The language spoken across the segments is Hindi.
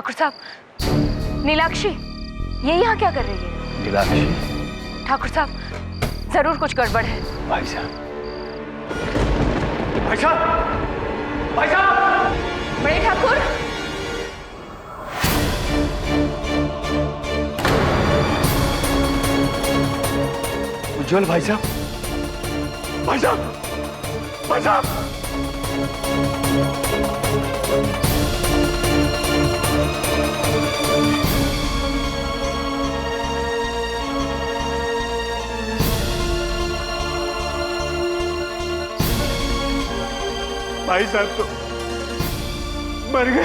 ठाकुर साहब, नीलाक्षी ये यहाँ क्या कर रही है? नीलाक्षी? ठाकुर साहब जरूर कुछ गड़बड़ है। भाई साहब, भाई साहब, भाई साहब! बड़े ठाकुर, उज्जवल भाई साहब, भाई साहब, भाई साहब! भाई साहब तो मर गए।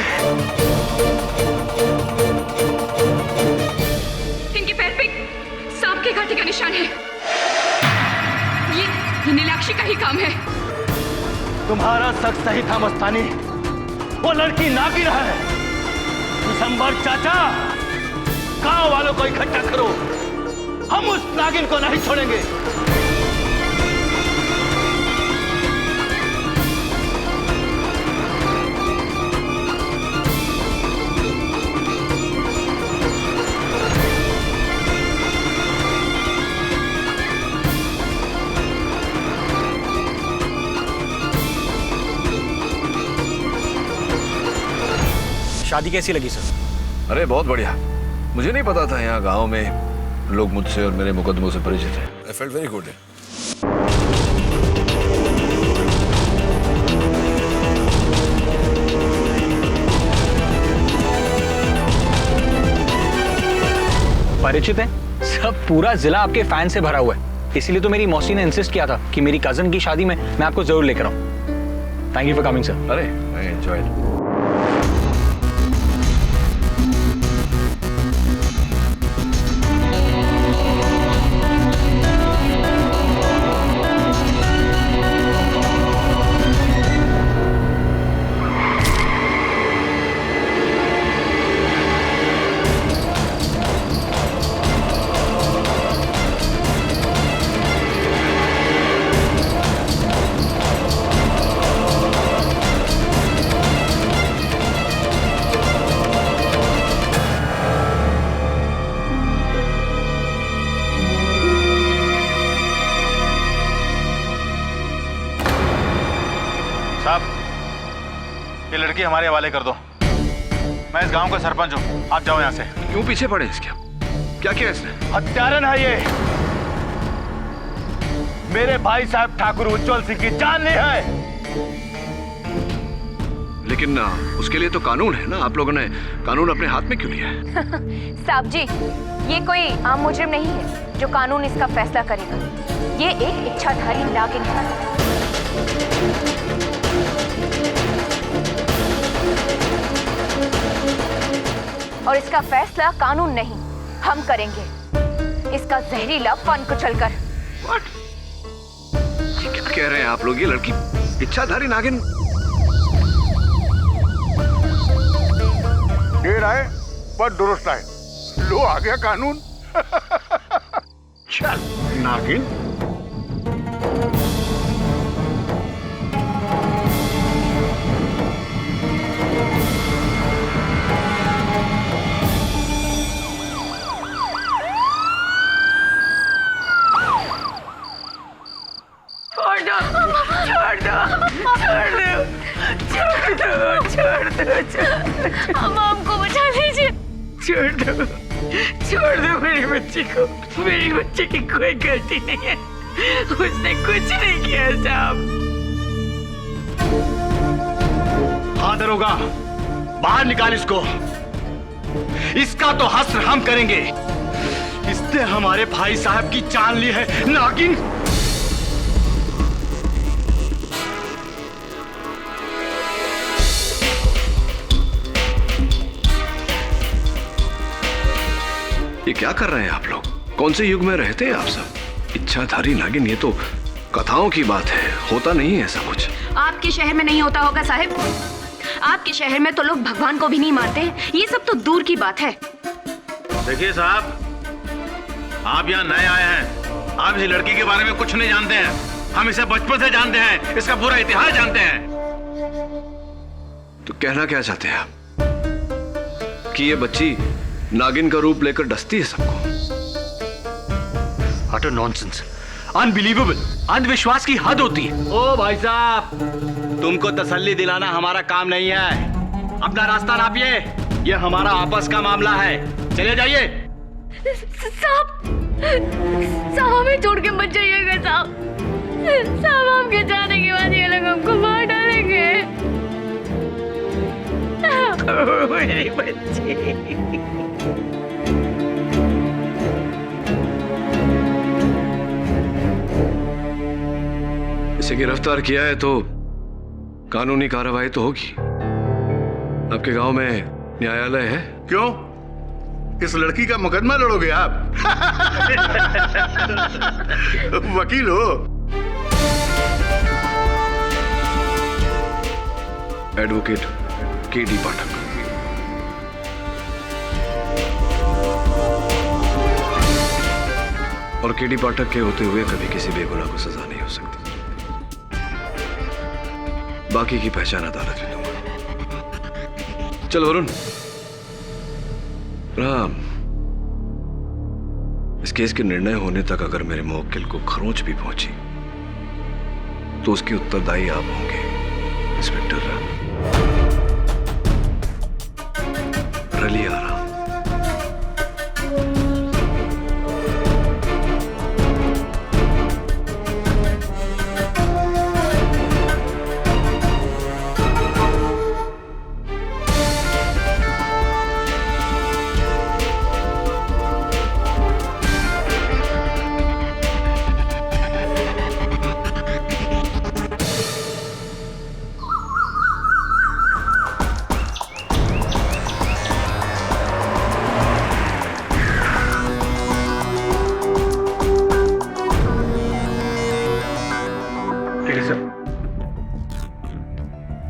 इनके पैर पे सांप के कांटे का निशान है। ये नीलाक्षी का ही काम है। तुम्हारा शक सही था मस्तानी, वो लड़की नागिन है। दिसंबर चाचा, गांव वालों को इकट्ठा करो, हम उस नागिन को नहीं छोड़ेंगे। शादी कैसी लगी सर? अरे बहुत बढ़िया। मुझे नहीं पता था यहाँ गांव में लोग मुझसे और मेरे मुकदमों से परिचित हैं। I felt very good. परिचित है? सब पूरा जिला आपके फैन से भरा हुआ है, इसीलिए तो मेरी मौसी ने इंसिस्ट किया था कि मेरी कजन की शादी में मैं आपको जरूर लेकर आऊं। Thank you for coming sir. अरे आई एंजॉयड। ये लड़की हमारे हवाले कर दो। मैं इस गांव का सरपंच हूँ, आप जाओ यहाँ से। क्यों पीछे पड़े इसके? क्या किया इसने? हत्यारन है ये। मेरे भाई साहब ठाकुर उज्जवल सिंह की जान ली है। लेकिन उसके लिए तो कानून है ना, आप लोगों ने कानून अपने हाथ में क्यों लिया है? साहब जी, ये कोई आम मुजरिम नहीं है जो कानून इसका फैसला करेगा। ये एक इच्छाधारी नागिन है। और इसका फैसला कानून नहीं, हम करेंगे। इसका जहरीला फन कुचलकर। What? ये क्या कह रहे हैं आप लोग? ये लड़की इच्छाधारी नागिन? देर आए पर दुरुस्त आए। लो आ गया कानून। चल नागिन। हम हमको बचा लीजिए। छोड़ दो मेरी बच्ची को। मेरी बच्ची की कोई गलती नहीं है, उसने कुछ नहीं किया साहब। हाँ दरोगा, बाहर निकाल इसको। इसका तो हश्र हम करेंगे। इसने हमारे भाई साहब की जान ली है, नागिन। ये क्या कर रहे हैं आप लोग? कौन से युग में रहते हैं आप सब? इच्छाधारी नागिन, ये तो कथाओं की बात है, होता नहीं है ऐसा कुछ। आपके शहर में नहीं होता होगा साहिब। आपके शहर में तो लोग भगवान को भी नहीं मानते, ये सब तो दूर की बात है। देखिए साहब, आप यहाँ नए आए हैं, आप इस लड़की के बारे में कुछ नहीं जानते हैं। हम इसे बचपन से जानते हैं, इसका पूरा इतिहास जानते हैं। तो कहना क्या चाहते हैं आप कि ये बच्ची नागिन का रूप लेकर डसती है सबको। अटर नॉनसेंस, अनबिलीवेबल, अंधविश्वास की हद होती है। ओ भाई साहब, तुमको तसल्ली दिलाना हमारा काम नहीं है। अपना रास्ता नापिए, ये हमारा आपस का मामला है। चले जाइए। साहब, साहब हमें छोड़ के मत जाइएगा साहब। साहब आपके जाने के बाद ये लोग हमको मार डालेंगे। मेरी बच्ची। इसे गिरफ्तार किया है तो कानूनी कार्रवाई तो होगी। आपके गांव में न्यायालय है? क्यों? इस लड़की का मुकदमा लड़ोगे आप? वकील हो? एडवोकेट केडी पाठक। और केडी पाठक के होते हुए कभी किसी बेगुनाह को सजा नहीं हो सकती। बाकी की पहचान अदालत में दूंगा। चल वरुण, राम, इस केस के निर्णय होने तक अगर मेरे मुवक्किल को खरोंच भी पहुंची तो उसके उत्तरदायी आप होंगे, इंस्पेक्टर राम। रलिया राम।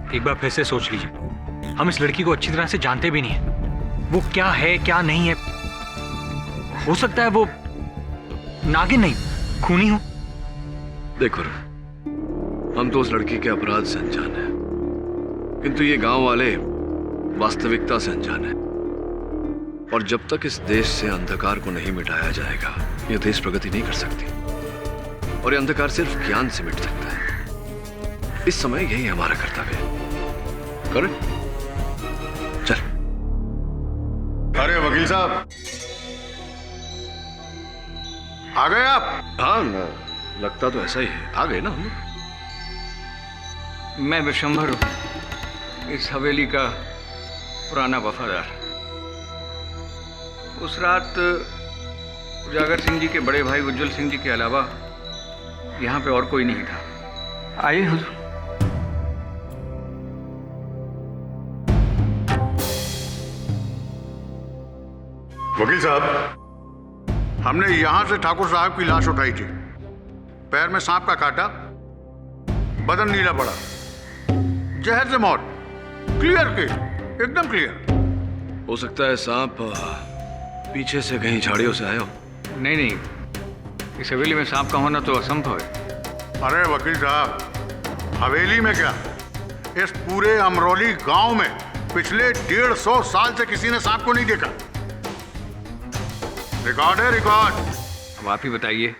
एक बार फिर से सोच लीजिए, हम इस लड़की को अच्छी तरह से जानते भी नहीं है। वो क्या है क्या नहीं है, हो सकता है वो नागिन नहीं, खूनी हो। देखो, हम तो उस लड़की के अपराध से अनजान हैं, किंतु ये गांव वाले वास्तविकता से अनजान हैं। और जब तक इस देश से अंधकार को नहीं मिटाया जाएगा, यह देश प्रगति नहीं कर सकती। और ये अंधकार सिर्फ ज्ञान से मिट सकता है। इस समय यही हमारा कर्तव्य है। कर चल। अरे वकील साहब, आ गए आप? हाँ, लगता तो ऐसा ही है। आ गए ना हम। मैं विशंभर हूं, इस हवेली का पुराना वफादार। उस रात उजागर सिंह जी के बड़े भाई उज्जवल सिंह जी के अलावा यहाँ पे और कोई नहीं था। आइए हुजूर। वकील साहब, हमने यहां से ठाकुर साहब की लाश उठाई थी। पैर में सांप का काटा, बदन नीला पड़ा, जहर से मौत। क्लियर केस, एकदम क्लियर। हो सकता है सांप पीछे से कहीं झाड़ियों से आया हो। नहीं नहीं, इस हवेली में सांप का होना तो असंभव है। अरे वकील साहब, हवेली में क्या, इस पूरे अमरौली गांव में पिछले 150 साल से किसी ने सांप को नहीं देखा। रिकॉर्ड है, रिकॉर्ड। अब आप ही बताइए,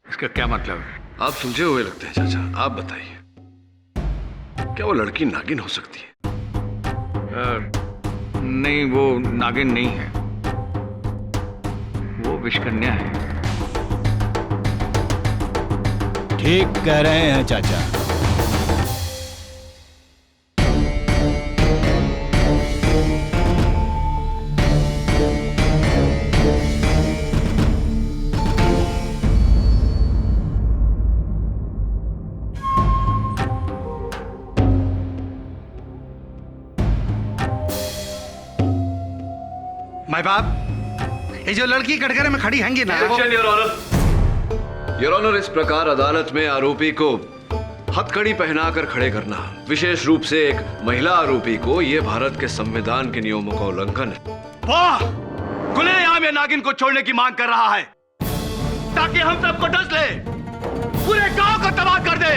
इसका क्या मतलब है? आप सुलझे हुए लगते हैं चाचा, आप बताइए, क्या वो लड़की नागिन हो सकती है? नहीं, वो नागिन नहीं है, वो विषकन्या है। ठीक कह रहे हैं चाचा। माय बाप, ये जो लड़की कटघरे में खड़ी हैंगी ना, योर ऑनर, इस प्रकार अदालत में आरोपी को हथकड़ी पहनाकर खड़े करना, विशेष रूप से एक महिला आरोपी को, यह भारत के संविधान के नियमों का उल्लंघन है। वाह! खुलेआम ये नागिन को छोड़ने की मांग कर रहा है ताकि हम सबको डस ले, पूरे गांव को तबाह कर दे।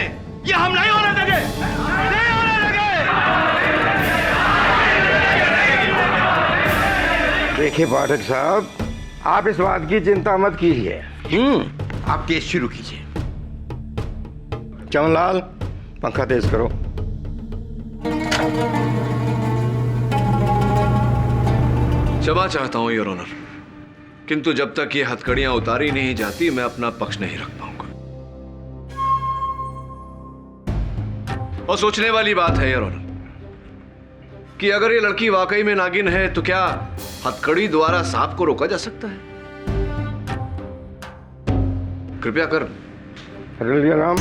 ये हम नहीं होने देंगे, नहीं होने देंगे। देखिए पाठक साहब, आप इस बात की चिंता मत कीजिए। आप केस शुरू कीजिए। चमनलाल, पंखा तेज करो। क्षमा चाहता हूं योर ऑनर, किंतु जब तक ये हथकड़ियां उतारी नहीं जाती मैं अपना पक्ष नहीं रख पाऊंगा। और सोचने वाली बात है योर ऑनर कि अगर ये लड़की वाकई में नागिन है तो क्या हथकड़ी द्वारा सांप को रोका जा सकता है? कृपया कर राम।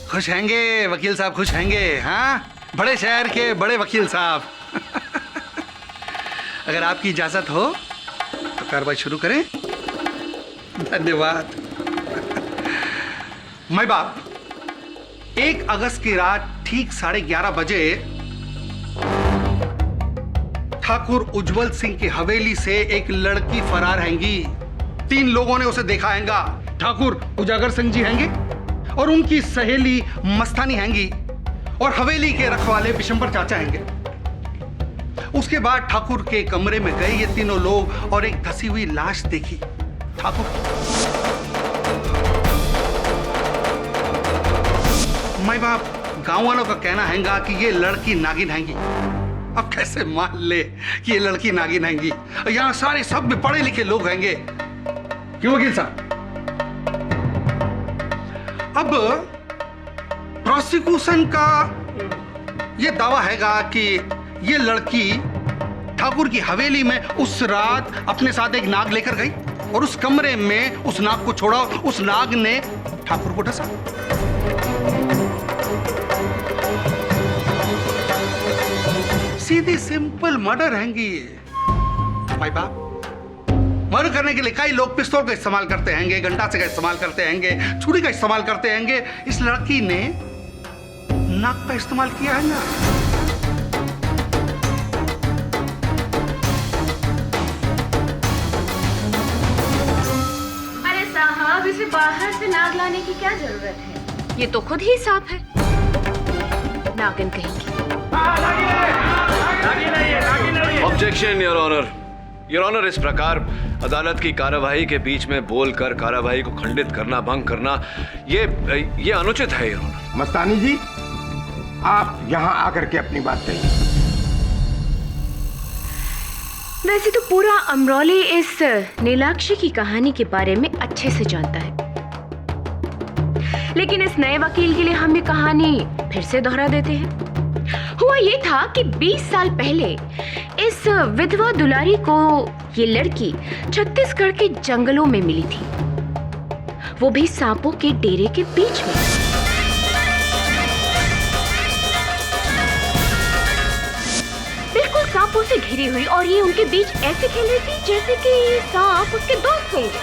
खुश हैंगे वकील साहब, खुश हैंगे। हाँ, बड़े शहर के बड़े वकील साहब। अगर आपकी इजाजत हो तो कार्रवाई शुरू करें। धन्यवाद। मैं बाप 1 अगस्त की रात ठीक 11:30 बजे ठाकुर उज्जवल सिंह की हवेली से एक लड़की फरार हैंगी। 3 लोगों ने उसे देखा हैंगा। ठाकुर उजागर सिंह जी हैंगे और उनकी सहेली मस्तानी हैंगी और हवेली के रखवाले बिशंबर चाचा हैंगे। उसके बाद ठाकुर के कमरे में गए ये तीनों लोग और एक धसी हुई लाश देखी ठाकुर। माई बाप गांव वालों का कहना हैगा कि ये लड़की नागिन हैंगी। अब कैसे मान ले कि ये लड़की नागिन हैंगी? यहां सारे सब भी पढ़े लिखे लोग हैंगे। क्यों वकील साहब? अब प्रोसिक्यूशन का ये दावा हैगा कि ये लड़की ठाकुर की हवेली में उस रात अपने साथ एक नाग लेकर गई और उस कमरे में उस नाग को छोड़ा। उस नाग ने ठाकुर को डसा। सीधी सिंपल मर्डर हैंगी। भाई बाप, मर्डर करने के लिए कई लोग पिस्तौल का इस्तेमाल करते हैंगे, गंडासे का इस्तेमाल करते हैंगे, छुरी का इस्तेमाल करते हैंगे। इस लड़की ने नाक का इस्तेमाल किया है ना। अरे साहब, इसे बाहर से नाग लाने की क्या जरूरत है? ये तो खुद ही सांप है। नागिन कहेंगी। Objection your honour. Your honour, इस प्रकार अदालत की कार्यवाही के बीच में बोलकर कार्यवाही को खंडित करना, भंग करना, ये अनुचित है योर ऑनर। मस्तानी जी, आप यहां आकर के अपनी बात कहिए। वैसे तो पूरा अमरौली इस नीलाक्षी की कहानी के बारे में अच्छे से जानता है, लेकिन इस नए वकील के लिए हम ये कहानी फिर से दोहरा देते हैं। हुआ ये था कि 20 साल पहले इस विधवा दुलारी को ये लड़की छत्तीसगढ़ के जंगलों में मिली थी, वो भी सांपों के डेरे के बीच में। बिल्कुल सांपों से घिरी हुई, और ये उनके बीच ऐसे खेल रही थी जैसे कि ये सांप उसके दोस्त होंगे।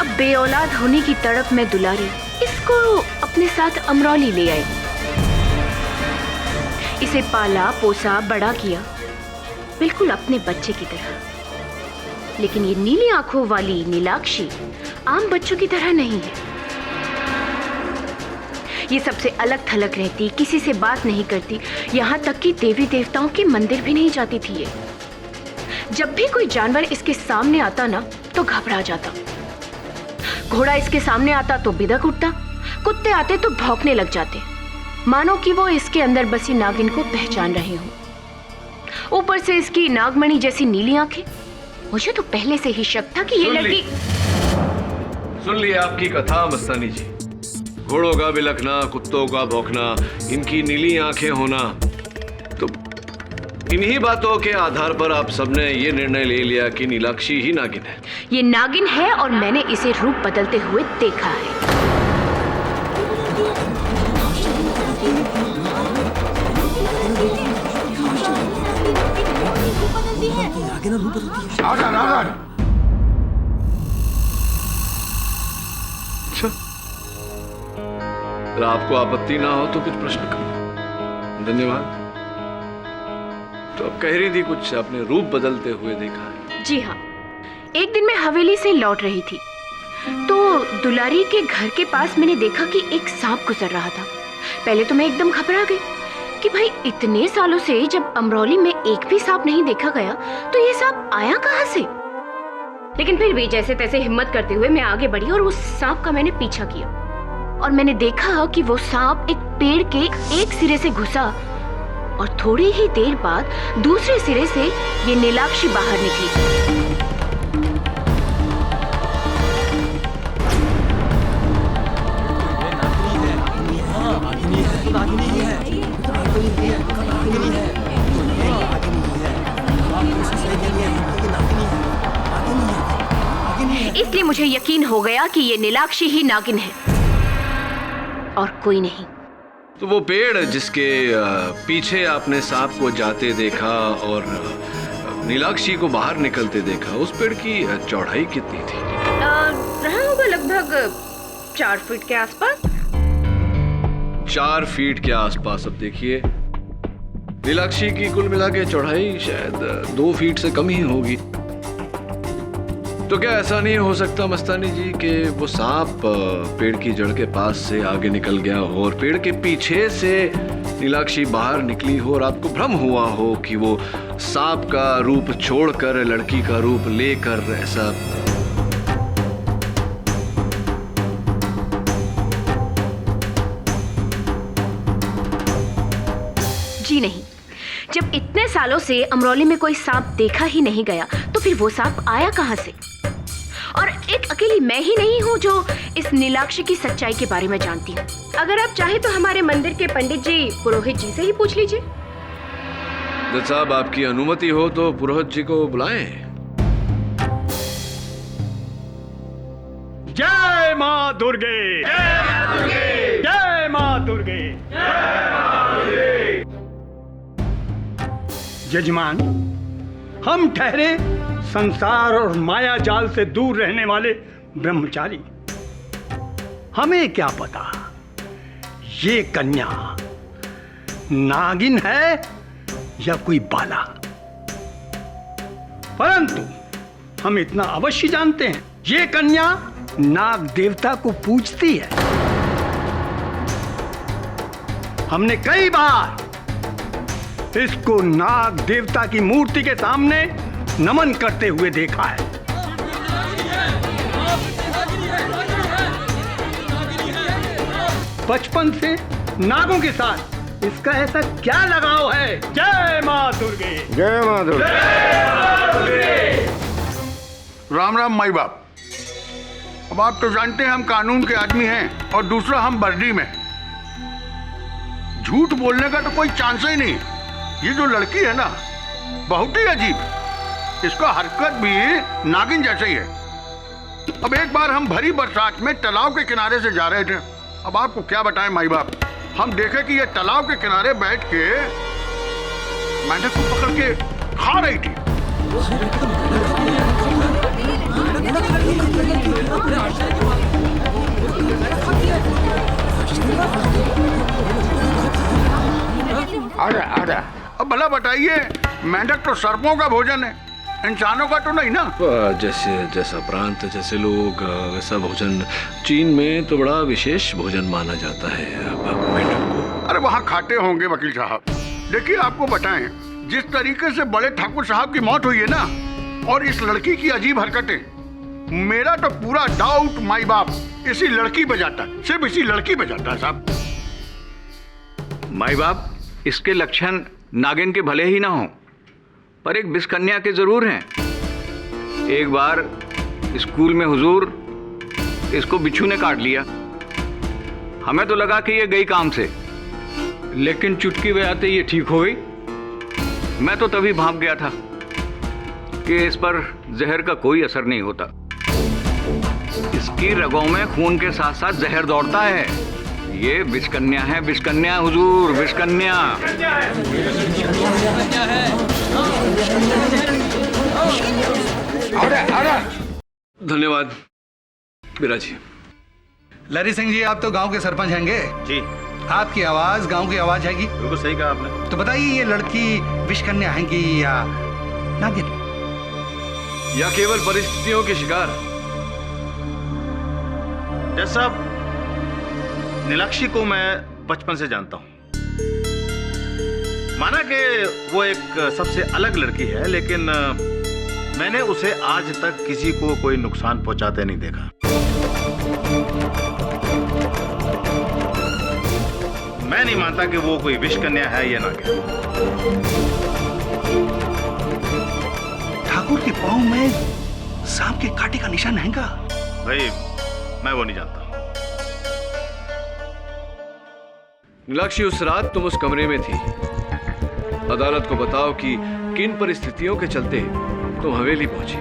अब बेऔलाद होने की तड़प में दुलारी इसको अपने साथ अमरौली ले आई। इसे पाला पोसा बड़ा किया, बिल्कुल अपने बच्चे की तरह। लेकिन ये नीली आंखों वाली नीलाक्षी आम बच्चों की तरह नहीं है। ये सबसे अलग थलग रहती, किसी से बात नहीं करती, यहाँ तक कि देवी देवताओं के मंदिर भी नहीं जाती थी ये। जब भी कोई जानवर इसके सामने आता ना तो घबरा जाता। घोड़ा इसके सामने आता तो बिदक उठता, कुत्ते आते तो भौंकने लग जाते, मानो कि वो इसके अंदर बसी नागिन को पहचान रहे हों। ऊपर से इसकी नागमणि जैसी नीली आंखें। मुझे तो पहले से ही शक था कि ये लड़की। सुन लिया आपकी कथा मस्तानी जी। घोड़ों का बिलखना, कुत्तों का भौंकना, इनकी नीली आंखें होना, तो इन्हीं बातों के आधार पर आप सबने ये निर्णय ले लिया कि नीलाक्षी ही नागिन है। ये नागिन है और मैंने इसे रूप बदलते हुए देखा है। अच्छा, अगर आपको आपत्ति ना हो तो कुछ प्रश्न करो। धन्यवाद। तो अब कह रही थी कुछ आपने रूप बदलते हुए देखा है। जी हाँ, एक दिन मैं हवेली से लौट रही थी तो दुलारी के घर के पास मैंने देखा कि एक सांप गुजर रहा था। पहले तो मैं एकदम घबरा गई कि भाई इतने सालों से जब अमरौली में एक भी सांप नहीं देखा गया तो ये सांप आया कहाँ से। लेकिन फिर भी जैसे तैसे हिम्मत करते हुए मैं आगे बढ़ी और उस सांप का मैंने पीछा किया और मैंने देखा कि वो सांप एक पेड़ के एक सिरे से घुसा और थोड़ी ही देर बाद दूसरे सिरे से ये नीलाक्षी बाहर निकली। इसलिए मुझे यकीन हो गया कि ये नीलाक्षी ही नागिन है और कोई नहीं। तो वो पेड़ जिसके पीछे आपने सांप को जाते देखा और नीलाक्षी को बाहर निकलते देखा, उस पेड़ की चौड़ाई कितनी थी? रहा होगा लगभग 4 फीट के आसपास। 4 फीट के आसपास। अब देखिए, नीलाक्षी की कुल मिला के चौड़ाई शायद 2 फीट से कम ही होगी। तो क्या ऐसा नहीं हो सकता मस्तानी जी कि वो सांप पेड़ की जड़ के पास से आगे निकल गया हो और पेड़ के पीछे से नीलाक्षी बाहर निकली हो और आपको भ्रम हुआ हो कि वो सांप का रूप छोड़कर लड़की का रूप लेकर ऐसा? जी नहीं, जब इतने सालों से अमरौली में कोई सांप देखा ही नहीं गया तो फिर वो सांप आया कहां से। और एक अकेली मैं ही नहीं हूँ जो इस नीलाक्षी की सच्चाई के बारे में जानती हूँ। अगर आप चाहे तो हमारे मंदिर के पंडित जी पुरोहित जी से ही पूछ लीजिए। जज साहब, आपकी अनुमति हो तो पुरोहित जी को बुलाएं। जय मां दुर्गे, जय मां दुर्गे, जय मां दुर्गे, जय मां दुर्गे। जजमान, हम ठहरे संसार और माया जाल से दूर रहने वाले ब्रह्मचारी। हमें क्या पता ये कन्या नागिन है या कोई बाला, परंतु हम इतना अवश्य जानते हैं ये कन्या नाग देवता को पूजती है। हमने कई बार इसको नाग देवता की मूर्ति के सामने नमन करते हुए देखा है। बचपन से नागों के साथ इसका ऐसा क्या लगाव है। जय मां दुर्गे, जय मां दुर्गे, जय मां दुर्गे। राम राम माई बाप। अब आप तो जानते हैं हम कानून के आदमी हैं और दूसरा हम वर्दी में। झूठ बोलने का तो कोई चांस ही नहीं। ये जो लड़की है ना, बहुत ही अजीब, इसका हरकत भी नागिन जैसे ही है। अब एक बार हम भरी बरसात में तालाब के किनारे से जा रहे थे। अब आपको क्या बताएं माई बाप, हम देखे कि ये तालाब के किनारे बैठ के मेंढक को पकड़ के खा रही थी। अब भला बताइए, मेंढक तो सर्पों का भोजन है, इंसानों का तो नहीं ना। जैसे जैसा प्रांत, जैसे लोग, वैसा भोजन। चीन में तो बड़ा विशेष भोजन माना जाता है मेंढक को। अरे वहाँ खाते होंगे वकील साहब। देखिए आपको बताएं, जिस तरीके से बड़े ठाकुर साहब की मौत हुई है ना, और इस लड़की की अजीब हरकतें, मेरा तो पूरा डाउट माई बाप इसी लड़की पे जाता है, सिर्फ इसी लड़की पे जाता है साहब। माई बाप, इसके लक्षण नागिन के भले ही ना हो, पर एक बिस्कन्या के जरूर हैं। एक बार स्कूल में हुजूर इसको बिच्छू ने काट लिया। हमें तो लगा कि ये गई काम से, लेकिन चुटकी बजाते ये ठीक हो गई। मैं तो तभी भाग गया था कि इस पर जहर का कोई असर नहीं होता। इसकी रगों में खून के साथ साथ जहर दौड़ता है। ये बिस्कन्या है, बिस्कन्या हुजूर, बिस्कन्या। धन्यवाद बिराजी। लरी सिंह जी, आप तो गांव के सरपंच हैंगे जी। आपकी आवाज गांव की आवाज हैगी। बिल्कुल सही कहा आपने। तो बताइए, ये लड़की विष कन्या हैगी या नागिन, या केवल परिस्थितियों के शिकार? जज साहब, नीलाक्षी को मैं बचपन से जानता हूं। माना कि वो एक सबसे अलग लड़की है, लेकिन मैंने उसे आज तक किसी को कोई नुकसान पहुंचाते नहीं देखा। मैं नहीं मानता कि वो कोई विष कन्या है या नागिन। ठाकुर के पांव में सांप के कांटे का निशान हैगा। भाई, मैं वो नहीं जानता। नीलाक्षी, उस रात तुम उस कमरे में थी। अदालत को बताओ कि किन परिस्थितियों के चलते तुम हवेली पहुंची।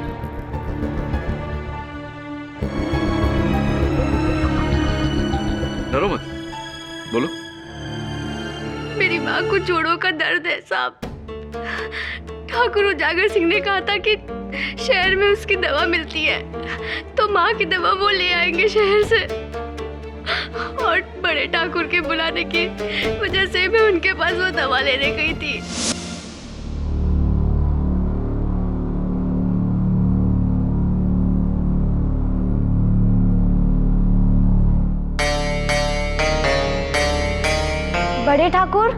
डरो मत, बोलो। मेरी माँ को जोड़ों का दर्द है साहब। ठाकुर उजागर सिंह ने कहा था कि शहर में उसकी दवा मिलती है, तो माँ की दवा वो ले आएंगे शहर से। और बड़े ठाकुर के बुलाने की वजह से मैं उनके पास वो दवा लेने गई थी। बड़े ठाकुर,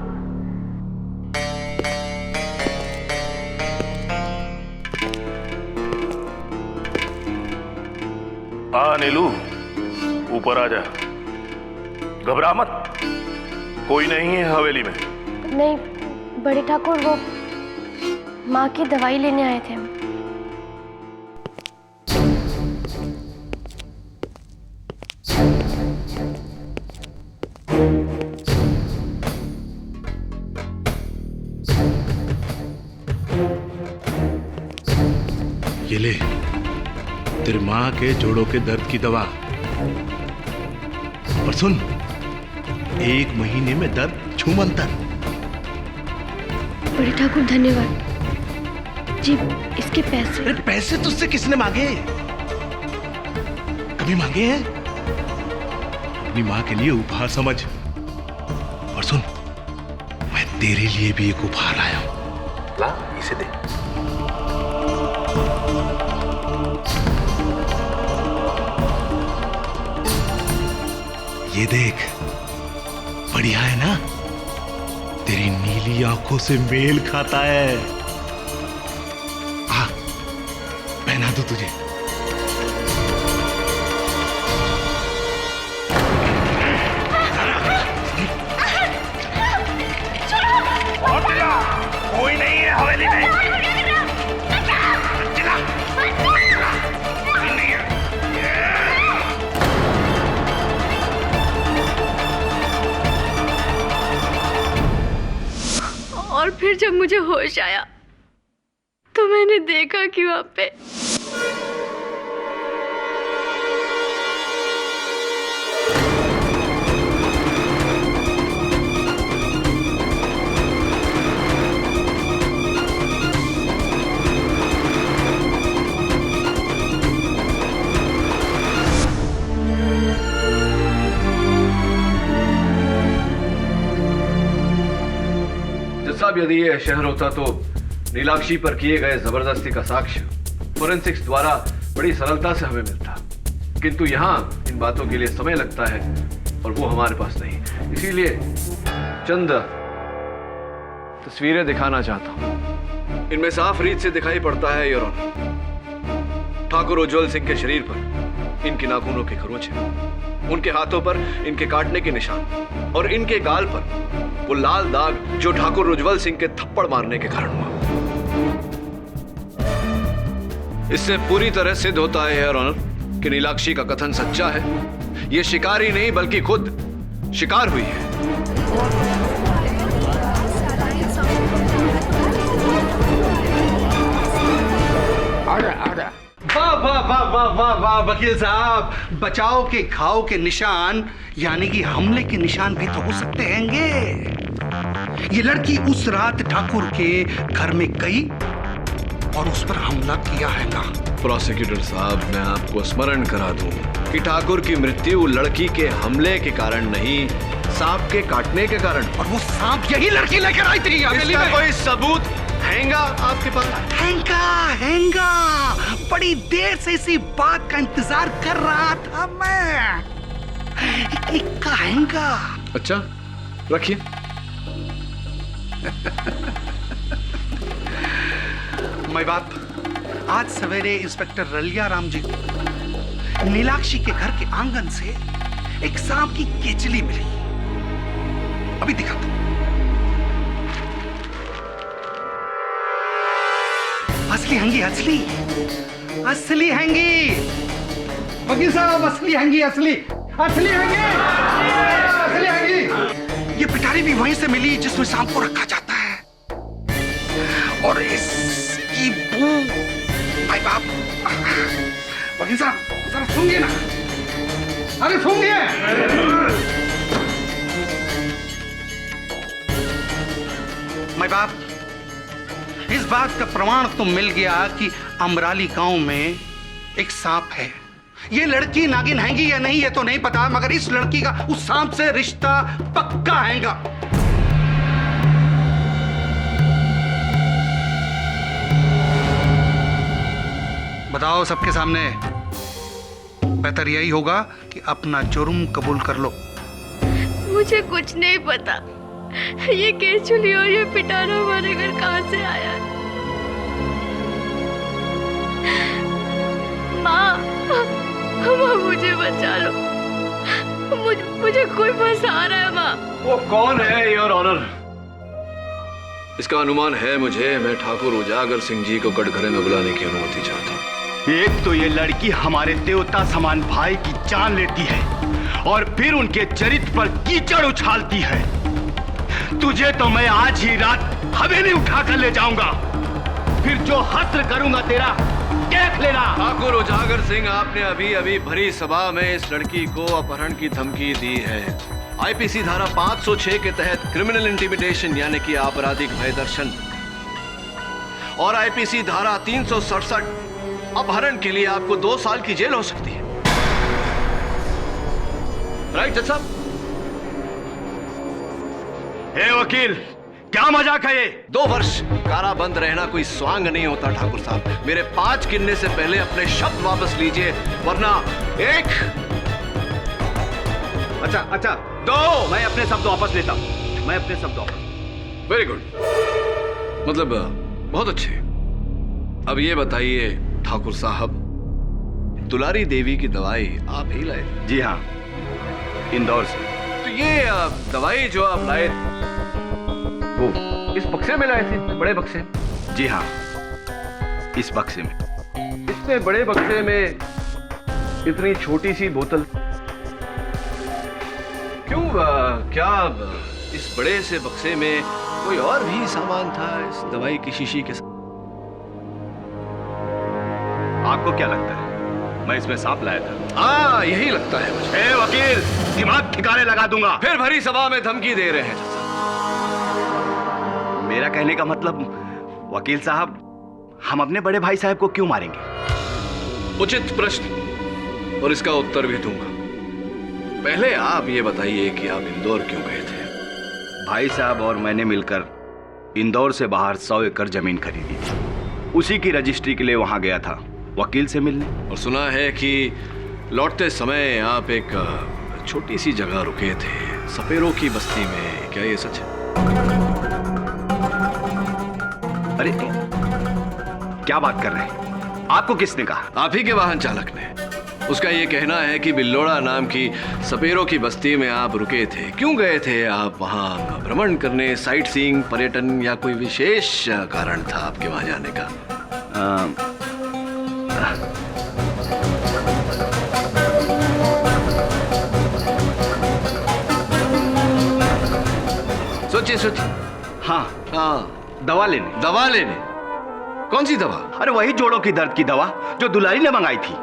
नीलू, ऊपर आ जा। घबरा मत, कोई नहीं है हवेली में। नहीं बड़े ठाकुर, वो माँ की दवाई लेने आए थे। ये ले, तेरी माँ के जोड़ों के दर्द की दवा। और सुन, 1 महीने में दर्द छूमंतर। बड़े ठाकुर धन्यवाद जी। इसके पैसे? अरे पैसे तुझसे किसने मांगे? कभी मांगे हैं? अपनी माँ के लिए उपहार समझ। और सुन, मैं तेरे लिए भी एक उपहार लाया हूं। ला, इसे दे। ये देख, बढ़िया है ना? तेरी नीली आंखों से मेल खाता है। आ, पहना दूं तुझे। कोई नहीं है हवेली में। और फिर जब मुझे होश आया तो मैंने देखा कि वहां पे साहब, यदि यह शहर होता तो नीलाक्षी पर किए गए जबरदस्ती का साक्ष्य फोरेंसिक्स द्वारा बड़ी सरलता से हमें मिलता, किंतु यहाँ इन बातों के लिए समय लगता है और वो हमारे पास नहीं। इसीलिए चंद तस्वीरें दिखाना चाहता हूं। इनमें साफ रीत से दिखाई पड़ता है योर ऑनर, ठाकुर उज्जवल सिंह के शरीर पर इनके नाखूनों के खरोंच हैं, उनके हाथों पर इनके काटने के निशान और इनके गाल पर वो लाल दाग जो ठाकुर उज्जवल सिंह के थप्पड़ मारने के कारण हुआ। इससे पूरी तरह सिद्ध होता है योर ऑनर कि नीलाक्षी का कथन सच्चा है। ये शिकार ही नहीं बल्कि खुद शिकार हुई है। वाह वाह वाह वाह वाह वाह वकील साहब, बचाव के घाव के निशान यानी कि हमले के निशान भी तो हो सकते हैंगे। ये लड़की उस रात ठाकुर के घर में गई और उस पर हमला किया है ना। प्रोसिक्यूटर साहब, मैं आपको स्मरण करा दूं कि ठाकुर की मृत्यु लड़की के हमले के कारण नहीं, सांप के काटने के कारण। और वो सांप यही लड़की लेकर आई थी हवेली इसका में। कोई सबूत हैगा आपके पास? हैंगा बड़ी देर से इसी बात का इंतजार कर रहा था मैं। इक्का हैंगा। अच्छा, रखिए। मैं बाप, आज सवेरे इंस्पेक्टर रलिया राम जी को नीलाक्षी के घर के आंगन से एक सांप की केचली मिली। अभी दिखाता हूं। असली हैंगी, असली असली हैंगी। वकील साहब, असली हैंगी, असली असली हैंगी, असली हैंगी। ये पिटारी भी वहीं से मिली जिसमें सांप को रखा जाता है। और इसकी बू, भाई बाप, वकील साहब जरा सुनिए ना, अरे सुनिए। भाई बाप, इस बात का प्रमाण तो मिल गया कि अमराली गांव में एक सांप है। ये लड़की नागिन हैंगी या नहीं ये तो नहीं पता, मगर इस लड़की का उस सांप से रिश्ता पक्का हैगा। बताओ सबके सामने, बेहतर यही होगा कि अपना जुर्म कबूल कर लो। मुझे कुछ नहीं पता, ये केचुली और ये पिटारा हमारे घर कहां से आया। माँ, माँ मुझे बचा लो, मुझे कोई फंसा रहा है। माँ, वो कौन है योर ऑनर? इसका अनुमान है मुझे। मैं ठाकुर उजागर सिंह जी को कटघरे में बुलाने की अनुमति चाहता हूँ। एक तो ये लड़की हमारे देवता समान भाई की जान लेती है और फिर उनके चरित्र पर कीचड़ उछालती है। तुझे तो मैं आज ही रात हवेली उठाकर ले जाऊंगा, फिर जो हस्र करूंगा तेरा देख लेना। ठाकुर उजागर सिंह, आपने अभी अभी भरी सभा में इस लड़की को अपहरण की धमकी दी है। आईपीसी धारा 506 के तहत क्रिमिनल इंटिमिडेशन यानी कि आपराधिक भय दर्शन, और आईपीसी धारा 367 अपहरण के लिए आपको 2 साल की जेल हो सकती है। राइट जज साहब? हे वकील, क्या मजाक है ये? 2 वर्ष काराबंद रहना कोई स्वांग नहीं होता ठाकुर साहब। मेरे 5 गिनने से पहले अपने शब्द वापस लीजिए, वरना 1। अच्छा 2। मैं अपने शब्द वापस लेता हूं, मैं अपने शब्द वापस। वेरी गुड, मतलब बहुत अच्छे। अब ये बताइए ठाकुर साहब, दुलारी देवी की दवाई आप ही लाए थे? जी हाँ, इंदौर से। तो ये दवाई जो आप लाए वो इस बक्से में लाए थे? बड़े बक्से? जी हाँ, इस बक्से में। इतने बड़े बक्से में इतनी छोटी सी बोतल क्यों? क्या इस बड़े से बक्से में कोई और भी सामान था इस दवाई की शीशी के साथ? आपको क्या लगता है मैं इसमें सांप लाया था? हाँ, यही लगता है मुझे। ए वकील, दिमाग ठिकाने लगा दूंगा। फिर भरी सभा में धमकी दे रहे हैं जज साहब। मेरा कहने का मतलब, वकील साहब, हम अपने बड़े भाई साहब को क्यों मारेंगे? उचित प्रश्न, और इसका उत्तर भी दूंगा। पहले आप ये बताइए कि आप इंदौर क्यों गए थे? भाई साहब और मैंने मिलकर इंदौर से बाहर 100 एकड़ जमीन खरीदी थी। उसी की रजिस्ट्री के लिए वहां गया था, वकील से मिलने। और सुना है कि लौटते समय आप एक छोटी सी जगह रुके थे, सपेरों की बस्ती में। क्या ये सच है? अरे क्या बात कर रहे हैं? आपको किसने कहा? आप ही के वाहन चालक ने। उसका ये कहना है कि बिल्लोड़ा नाम की सपेरों की बस्ती में आप रुके थे। क्यों गए थे आप वहां? भ्रमण करने, साइट सीइंग, पर्यटन, या कोई विशेष कारण था आपके वहां जाने का? सोचिए। हाँ, दवा लेने। दवा लेने? कौन सी दवा? अरे वही जोड़ों की दर्द की दवा जो दुलारी ने मंगाई थी।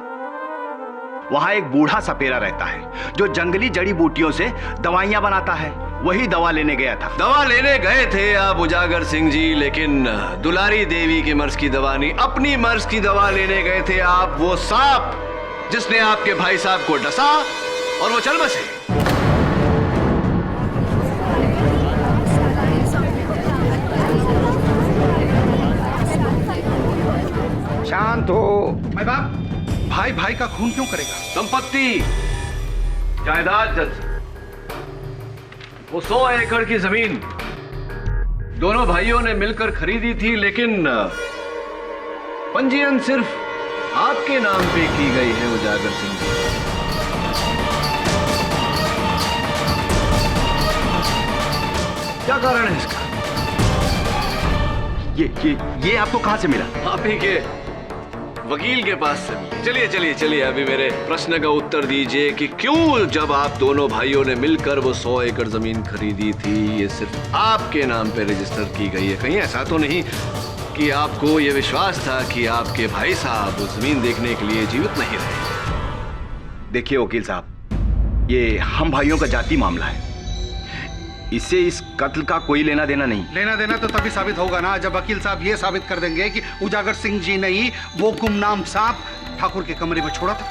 वहां एक बूढ़ा सपेरा रहता है जो जंगली जड़ी बूटियों से दवाइयां बनाता है। वही दवा लेने गया था। दवा लेने गए थे आप उजागर सिंह जी, लेकिन दुलारी देवी के मर्ज की दवा नहीं, अपनी मर्ज की दवा लेने गए थे आप। वो सांप जिसने आपके भाई साहब को डसा और वो चल बसे। माय बाप, भाई भाई का खून क्यों करेगा? संपत्ति, जायदाद जज, वो 100 एकड़ की जमीन दोनों भाइयों ने मिलकर खरीदी थी, लेकिन पंजीयन सिर्फ आपके नाम पे की गई है उजागर सिंह जी। क्या कारण है इसका? ये आपको कहां से मिला? आप ही के वकील के पास से। चलिए चलिए चलिए, अभी मेरे प्रश्न का उत्तर दीजिए कि क्यों जब आप दोनों भाइयों ने मिलकर वो 100 एकड़ जमीन खरीदी थी, ये सिर्फ आपके नाम पे रजिस्टर की गई है? कहीं ऐसा तो नहीं कि आपको ये विश्वास था कि आपके भाई साहब वो जमीन देखने के लिए जीवित नहीं रहे? देखिए वकील साहब, ये हम भाइयों का जाति मामला है, इससे इस कत्ल का कोई लेना देना नहीं। लेना देना तो तभी साबित होगा ना जब वकील साहब ये साबित कर देंगे कि उजागर सिंह जी ने ही वो गुमनाम सांप ठाकुर के कमरे में छोड़ा था।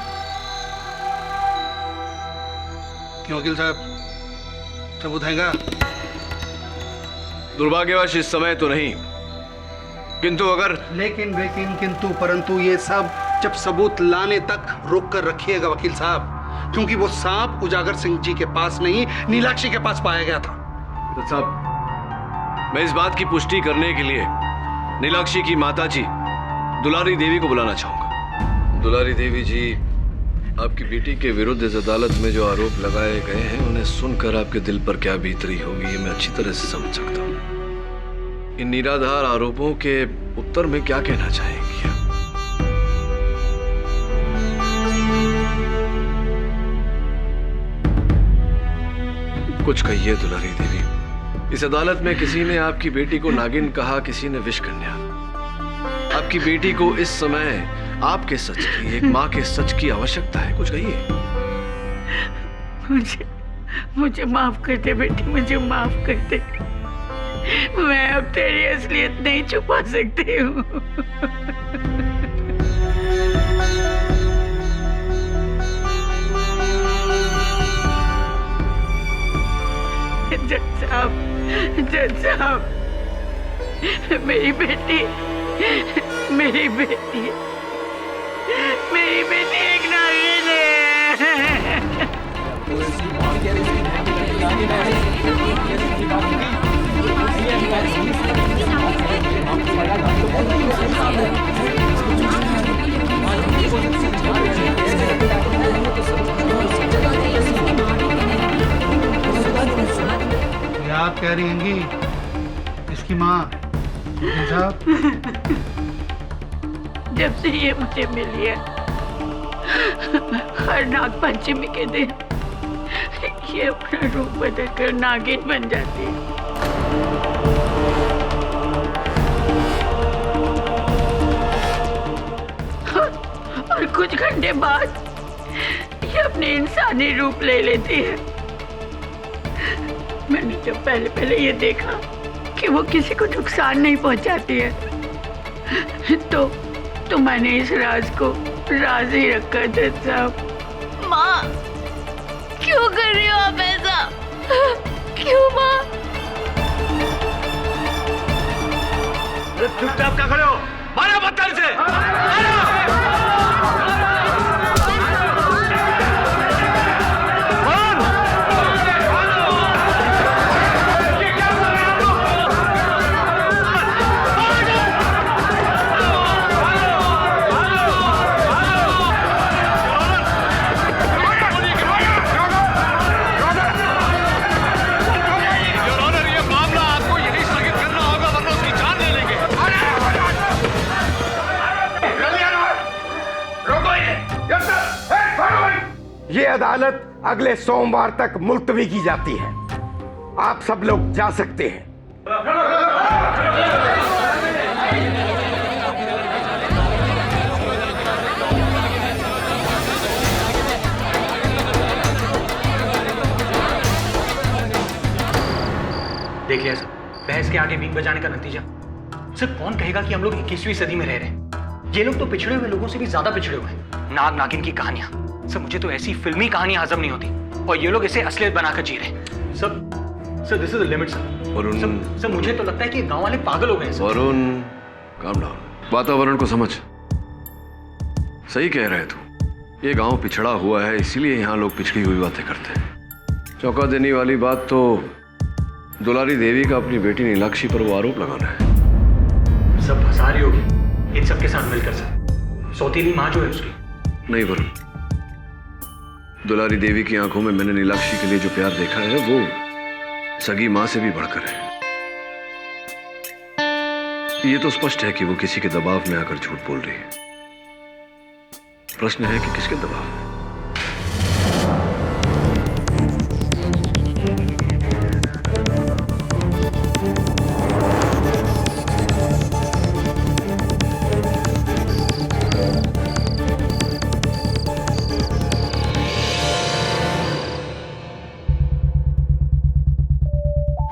क्यों वकील साहब, सबूत हैगा? दुर्भाग्यवश इस समय तो नहीं, किंतु अगर लेकिन किंतु परंतु ये सब जब सबूत लाने तक रोक कर रखिएगा वकील साहब, क्योंकि वो सांप उजागर सिंह जी के पास नहीं, नीलाक्षी के पास पाया गया था। तो साहब, मैं इस बात की पुष्टि करने के लिए नीलाक्षी की माताजी दुलारी देवी को बुलाना चाहूंगा। दुलारी देवी जी, आपकी बेटी के विरुद्ध इस अदालत में जो आरोप लगाए गए हैं, उन्हें सुनकर आपके दिल पर क्या बीत रही होगी, ये मैं अच्छी तरह से समझ सकता हूँ। इन निराधार आरोपों के उत्तर में क्या कहना चाहेंगी आप? कुछ कहिए दुलारी देवी। इस अदालत में किसी ने आपकी बेटी को नागिन कहा, किसी ने विष कन्या। आपकी बेटी को इस समय आपके सच की, एक माँ के सच की आवश्यकता है। कुछ कहिए। मुझे माफ कर दे बेटी, मुझे माफ कर दे। मैं अब तेरी असलियत नहीं छुपा सकती हूँ। जज साहब, मेरी बेटी एक नागिन है। आप कह रही हैं इसकी माँ साहब? जब से ये मुझे मिली है, हर नाग पंचमी के दिन ये अपना रूप बदल कर नागिन बन जाती है। और कुछ घंटे बाद ये अपने इंसानी रूप ले लेती है। मैंने जब पहले ये देखा कि वो किसी को नुकसान नहीं पहुंचाती है, तो मैंने इस राज को राज ही रखा। जज साहब। माँ, क्यों कर रही हो आप ऐसा? क्यों माँ? चुपचाप क्या खड़े हो? मारो पत्थर से! ये अदालत अगले सोमवार तक मुलतवी की जाती है। आप सब लोग जा सकते हैं। देख लिया सर, बहस के आगे बीन बजाने का नतीजा। सर, कौन कहेगा कि हम लोग 21वीं सदी में रह रहे हैं? ये लोग तो पिछड़े हुए लोगों से भी ज्यादा पिछड़े हुए हैं। नाग नागिन की कहानियां, सर मुझे तो ऐसी फिल्मी कहानियां हजम नहीं होती, और ये लोग इसे असलियत बनाकर जी रहे हैं। Sir this is the limit sir. Varun, sir मुझे तो लगता है कि गांव वाले पागल हो गए हैं। Varun, calm down. वातावरण को समझ। सही कह रहे तू। ये गांव पिछड़ा हुआ है, इसीलिए यहाँ लोग पिछड़ी हुई बातें करते हैं। चौंका देने वाली बात तो दुलारी देवी का अपनी बेटी नीलाक्षी पर वो आरोप लगाना है। सब फंसा रही होगी इन सबके साथ मिलकर सर। सौतीली माँ जो है उसकी। नहीं वरुण, दुलारी देवी की आंखों में मैंने नीलाक्षी के लिए जो प्यार देखा है वो सगी मां से भी बढ़कर है। ये तो स्पष्ट है कि वो किसी के दबाव में आकर झूठ बोल रही है। प्रश्न है कि किसके दबाव में?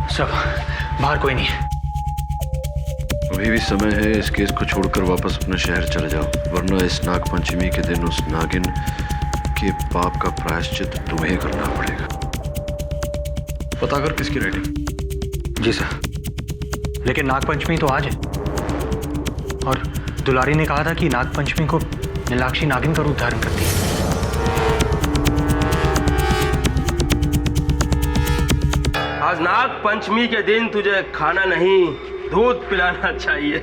सब बाहर कोई नहीं है। अभी भी समय है, इस केस को छोड़कर वापस अपने शहर चले जाओ, वरना इस नाग पंचमी के दिन उस नागिन के पाप का प्रायश्चित तुम्हें करना पड़ेगा। पता कर किसकी राइटिंग। जी सर, लेकिन नागपंचमी तो आज है और दुलारी ने कहा था कि नागपंचमी को नीलाक्षी नागिन का रूप धारण करती है। आज नाग पंचमी के दिन तुझे खाना नहीं दूध पिलाना चाहिए।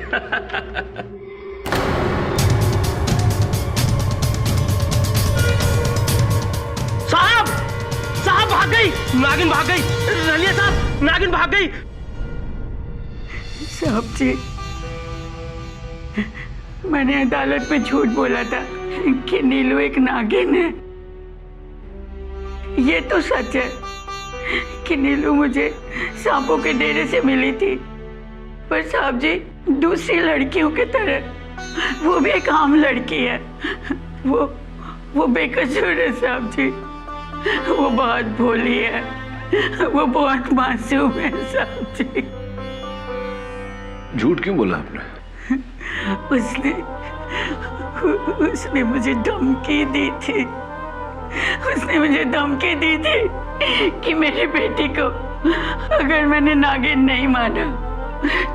साहब, साहब भाग गई, नागिन भाग गई। रलिया साहब, नागिन भाग गई। साहब जी, मैंने अदालत में झूठ बोला था कि नीलू एक नागिन है। ये तो सच है कि नीलू मुझे सांपों के डेरे से मिली थी, पर साहब जी दूसरी लड़कियों की तरह वो भी एक आम लड़की है। वो बेकसूर है साहब जी। वो बहुत भोली है, वो बहुत मासूम है साहब जी। झूठ क्यों बोला आपने? उसने मुझे धमकी दी थी। उसने मुझे धमकी दी थी कि मेरी बेटी को अगर मैंने नागिन नहीं माना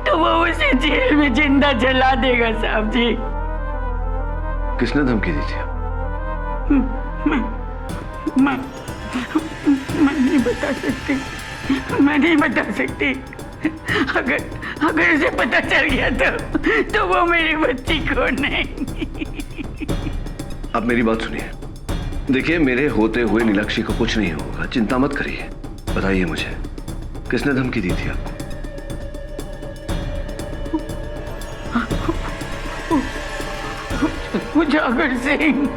तो वो उसे जेल में जिंदा जला देगा साहब जी। किसने धमकी दी थी? मैं नहीं बता सकती। मैं नहीं बता सकती। अगर उसे पता चल गया तो वो मेरी बच्ची को नहीं। आप मेरी बात सुनिए। देखिए, मेरे होते हुए नीलाक्षी को कुछ नहीं होगा, चिंता मत करिए। बताइए मुझे, किसने धमकी दी थी आपको? उजागर सिंह।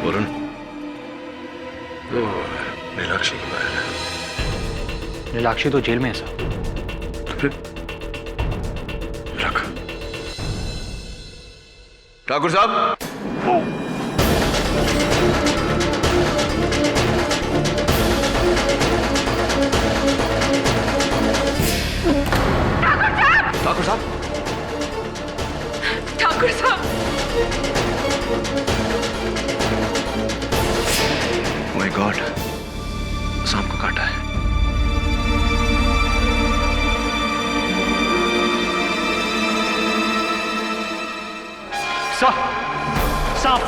वरुण, नीलाक्षी की महल है। नीलाक्षी तो जेल में है सर। तो फिर रख। ठाकुर साहब, ठाकुर साहब, ठाकुर साहब, माय गॉड, सांप को काटा है। सांप, सांप,